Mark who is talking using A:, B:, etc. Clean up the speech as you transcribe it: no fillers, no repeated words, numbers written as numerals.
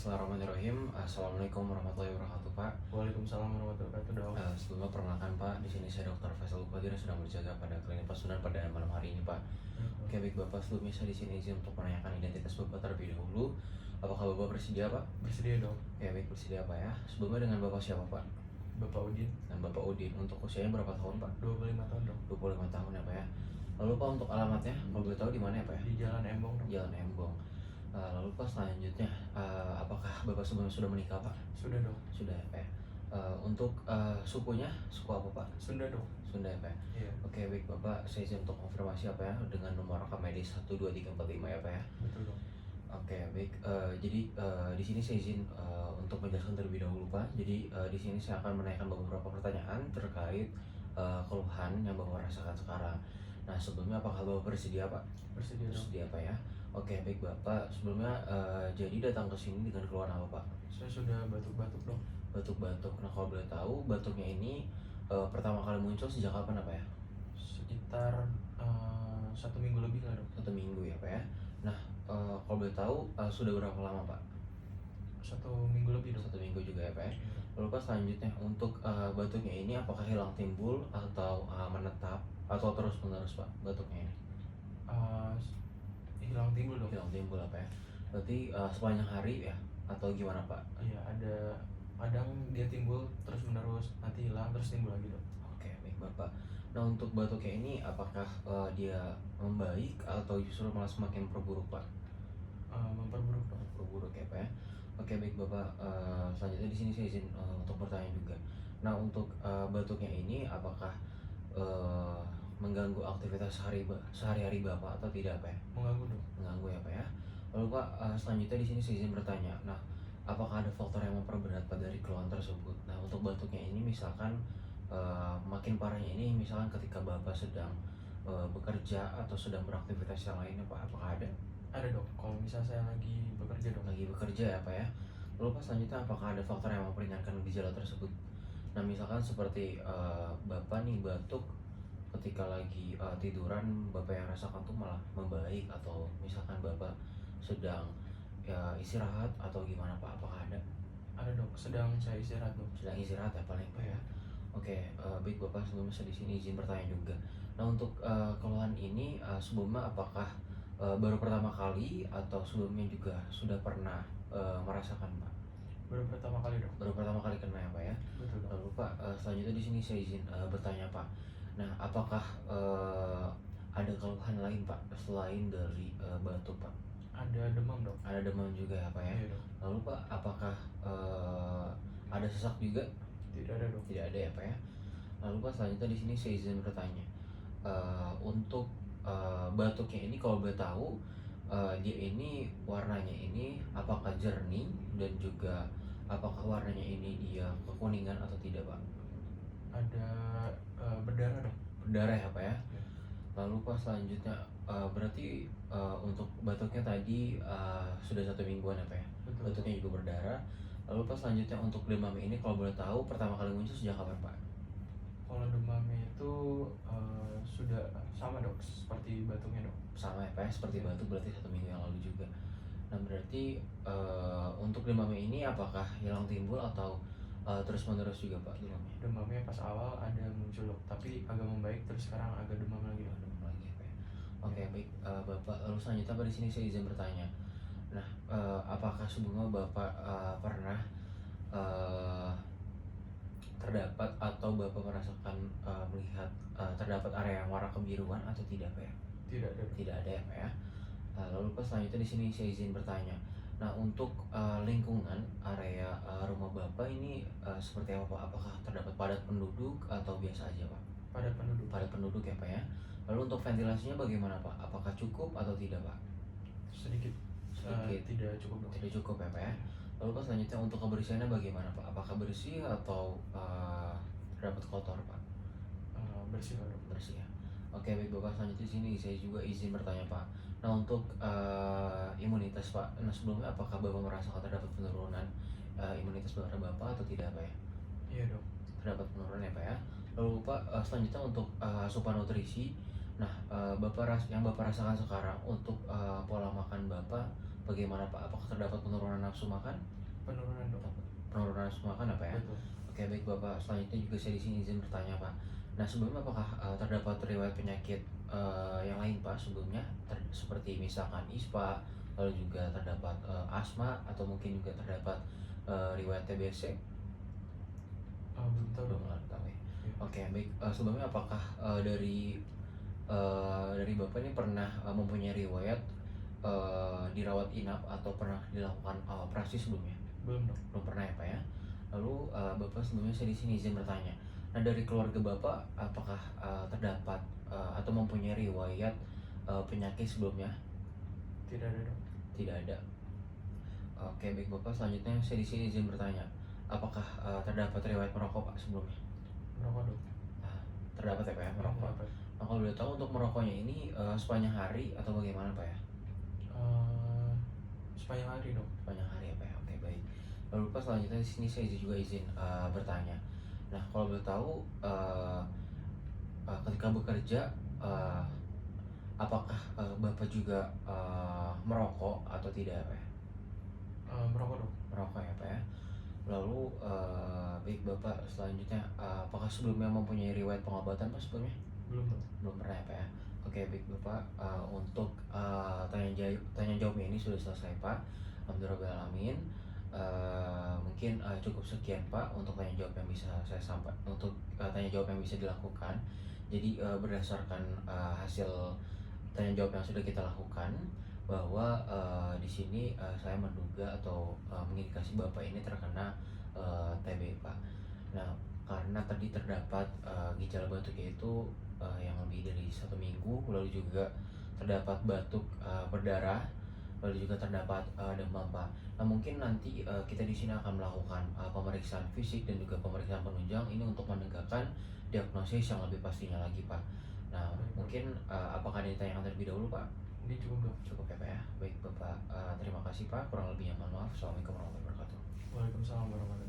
A: Bismillahirrahmanirrahim. Assalamualaikum warahmatullahi wabarakatuh, Pak.
B: Waalaikumsalam warahmatullahi wabarakatuh, Dok.
A: Sebelumnya perkenalkan Pak, di sini saya Dr. Faisal Qadir yang sedang berjaga pada klinik Pasundan pada malam hari ini, Pak. Oke, baik Bapak, sebelumnya saya di sini izin untuk menanyakan identitas Bapak terlebih dahulu. Apakah Bapak bersedia, Pak?
B: Bersedia, Dok.
A: Oke, baik, bersedia, Pak ya. Sebelumnya dengan Bapak siapa, Pak?
B: Bapak Udin,
A: Dan Bapak Udin. Untuk usianya berapa tahun, Pak?
B: 25 tahun, Dok.
A: 25 tahun ya, Pak ya. Lalu Pak, untuk alamatnya, kalau boleh tahu di mana ya, Pak ya?
B: Di Jalan Embong, Dok.
A: Jalan Embong. Lalu Pak, selanjutnya, apakah Bapak sebelumnya sudah menikah, Pak?
B: Sudah, Dok.
A: Sudah ya, Pak ya. Untuk sukunya, suku apa, Pak?
B: Sunda, Dok.
A: Sunda ya, Pak ya.
B: Iya,
A: Oke, baik Bapak, saya izin untuk konfirmasi apa ya dengan nomor rekam medis 12345 ya, Pak ya.
B: betul, Dok.
A: Oke, baik. Jadi di sini saya izin untuk menjelaskan terlebih dahulu, Pak. Jadi di sini saya akan menanyakan beberapa pertanyaan terkait keluhan yang Bapak rasakan sekarang. Nah, sebelumnya apakah Bapak bersedia, Pak?
B: Bersedia, Dok.
A: Bersedia, Pak ya. Oke, baik Bapak. Sebelumnya jadi datang ke sini dengan keluhan apa, Pak?
B: Saya sudah batuk-batuk, Dok.
A: Batuk-batuk. Nah, kalau boleh tahu batuknya ini pertama kali muncul sejak kapan, apa ya?
B: Sekitar 1 minggu lebih lah, Dok.
A: 1 minggu ya, Pak ya. Nah, kalau boleh tahu sudah berapa lama, Pak?
B: 1 minggu lebih, Dok.
A: 1 minggu juga ya, Pak ya.
B: Iya, Dok.
A: Lalu Pak, selanjutnya untuk batuknya ini apakah hilang timbul atau menetap atau terus menerus, Pak, batuknya ini?
B: Eh, hilang timbul, Dok.
A: Hilang timbul apa ya? Berarti sepanjang hari ya atau gimana, Pak?
B: Iya, ada kadang dia timbul terus menerus, nanti hilang terus timbul lagi, Dok.
A: Oke, baik Bapak. Nah, untuk batuknya ini apakah dia membaik atau justru malah semakin memperburuk, Pak?
B: Memperburuk, Dok.
A: Memperburuk ya, Pak ya. Oke, baik Bapak. Selanjutnya di sini saya izin untuk bertanya juga. Nah, untuk batuknya ini apakah eh, mengganggu aktivitas sehari-hari Bapak atau tidak, Pak ya?
B: Mengganggu, Dok.
A: Mengganggu ya, Pak ya. Lalu Pak, selanjutnya di sini saya izin bertanya. Nah, apakah ada faktor yang memperberat Pak dari keluhan tersebut? Nah, untuk batuknya ini misalkan makin parahnya ini misalkan ketika Bapak sedang bekerja atau sedang beraktivitas yang lainnya, Pak, apakah ada?
B: Ada, Dok. Kalau misalnya saya lagi bekerja, Dok.
A: Lagi bekerja ya, Pak ya. Lalu Pak, selanjutnya apakah ada faktor yang memperingankan gejala tersebut? Nah, misalkan seperti Bapak nih batuk ketika lagi tiduran, Bapak yang rasakan tuh malah membaik, atau misalkan Bapak sedang ya istirahat atau gimana, Pak? Apakah ada?
B: Ada, Dok. Sedang saya istirahat, Dok.
A: Sedang istirahat ya paling, Pak ya. Oke, baik Bapak, sebelumnya saya di sini izin bertanya juga. Nah, untuk keluhan ini sebelumnya apakah baru pertama kali atau sebelumnya juga sudah pernah merasakan, Pak?
B: Baru pertama kali, Dok.
A: Baru pertama kali kena ya, Pak ya.
B: Betul, Dok.
A: Lalu Pak, selanjutnya di sini saya izin bertanya, Pak. Nah, apakah ada keluhan lain, Pak, selain dari batuk, Pak?
B: Ada demam, Dok.
A: Ada demam juga ya, Pak ya.
B: Iya, Dok.
A: Lalu Pak, apakah ada sesak juga?
B: Tidak ada, Dok.
A: Tidak ada ya, Pak ya. Lalu Pak, selanjutnya di sini saya izin bertanya. Untuk batuknya ini kalau boleh tahu dia ini warnanya ini apakah jernih dan juga apakah warnanya ini dia kekuningan atau tidak, Pak?
B: Ada berdarah, Dok.
A: Berdarah ya, Pak ya.
B: Ya.
A: Lalu Pak, selanjutnya berarti untuk batuknya tadi sudah 1 mingguan ya, Pak ya.
B: Betul.
A: Batuknya juga berdarah. Lalu Pak, selanjutnya untuk demam ini kalau boleh tahu pertama kali muncul sejak kapan, Pak?
B: Kalau demamnya itu sudah sama, Dok, seperti batuknya, Dok.
A: Sama ya, Pak ya, seperti batuk berarti 1 minggu yang lalu juga. Nah, berarti untuk demamnya ini apakah hilang timbul atau terus menerus juga, Pak, demamnya?
B: Demamnya pas awal ada muncul, Dok, tapi agak membaik terus sekarang agak demam lagi, Dok.
A: Demam lagi ya, Pak ya. Oke, baik Bapak. Lalu selanjutnya Pak, di sini saya izin bertanya. Nah, apakah sebelumnya Bapak pernah eh, terdapat atau Bapak merasakan melihat terdapat area yang warna kebiruan atau tidak, Pak ya?
B: Tidak ada, Dok.
A: Tidak ada ya, Pak ya. Lalu Pak, selanjutnya di sini saya izin bertanya. Nah, untuk lingkungan area rumah Bapak ini seperti apa, Pak? Apakah terdapat padat penduduk atau biasa aja, Pak?
B: Pada penduduk.
A: Padat penduduk ya, Pak ya. Lalu untuk ventilasinya bagaimana, Pak? Apakah cukup atau tidak, Pak?
B: Sedikit.
A: Sedikit.
B: Tidak cukup, Dok.
A: Tidak cukup ya, Pak ya. Lalu Pak, selanjutnya untuk kebersihannya bagaimana, Pak? Apakah bersih atau terdapat kotor, Pak?
B: Bersih, Dok.
A: Bersih ya. Oke, baik Bapak, selanjutnya di sini saya juga izin bertanya, Pak. Nah, untuk imunitas, Pak. Nah, sebelumnya apakah Bapak merasakan terdapat penurunan imunitas pada Bapak atau tidak, Pak ya?
B: Iya, Dok.
A: Terdapat penurunan ya, Pak ya. Lalu Pak, selanjutnya untuk asupan nutrisi. Nah, yang Bapak rasakan sekarang untuk pola makan Bapak bagaimana Pak? Apakah terdapat penurunan nafsu makan?
B: Penurunan dok.
A: Penurunan nafsu makan apa ya?
B: Betul.
A: Oke baik Bapak, selanjutnya juga saya di sini izin bertanya Pak. Nah sebelumnya apakah terdapat riwayat penyakit yang lain Pak sebelumnya, seperti misalkan ISPA, lalu juga terdapat asma atau mungkin juga terdapat riwayat TBC?
B: Belum tahu dok.
A: Belum tahu ya.
B: Iya.
A: Oke baik, sebelumnya apakah dari Bapak ini pernah mempunyai riwayat dirawat inap atau pernah dilakukan operasi sebelumnya?
B: Belum dok.
A: Belum pernah ya Pak ya. Lalu Bapak sebelumnya saya di sini izin bertanya. Nah dari keluarga Bapak apakah terdapat atau mempunyai riwayat penyakit sebelumnya?
B: Tidak ada dok.
A: Tidak ada. Oke baik Bapak, selanjutnya saya di sini izin bertanya. Apakah terdapat riwayat merokok Pak sebelumnya?
B: Merokok dok.
A: Ah, terdapat ya Pak ya merokok.
B: Dapat.
A: Nah kalau boleh tahu untuk merokoknya ini sepanjang hari atau bagaimana Pak ya?
B: Sepanjang hari dok.
A: Sepanjang hari ya Pak ya. Oke baik. Lalu Pak selanjutnya di sini saya juga izin bertanya. Nah kalau boleh tahu ketika bekerja eh, apakah Bapak juga merokok atau tidak Pak ya?
B: Merokok dok.
A: Merokok ya Pak ya. Lalu baik Bapak selanjutnya apakah sebelumnya mempunyai riwayat pengobatan Pak sebelumnya?
B: Belum dok.
A: Belum pernah ya Pak ya. Oke baik Bapak, untuk tanya jawabnya ini sudah selesai Pak. Alhamdulillahirobbilalamin. Mungkin cukup sekian Pak untuk tanya jawab yang bisa saya sampaikan, untuk tanya jawab yang bisa dilakukan. Jadi berdasarkan hasil tanya jawab yang sudah kita lakukan, bahwa di sini saya menduga atau mengindikasi Bapak ini terkena TB Pak. Nah karena tadi terdapat gejala batuk yaitu yang lebih dari 1 minggu, lalu juga terdapat batuk berdarah, lalu juga terdapat demam Pak. Nah mungkin nanti kita di sini akan melakukan pemeriksaan fisik dan juga pemeriksaan penunjang ini untuk menegakkan diagnosis yang lebih pastinya lagi Pak. Nah mungkin apakah ada yang ditanyakan terlebih dahulu Pak?
B: Ini cukup dok.
A: Cukup ya Pak ya. Baik Bapak, terima kasih Pak. Kurang lebihnya mohon maaf. Assalamualaikum warahmatullahi wabarakatuh.
B: Waalaikumsalam warahmatullahi wabarakatuh.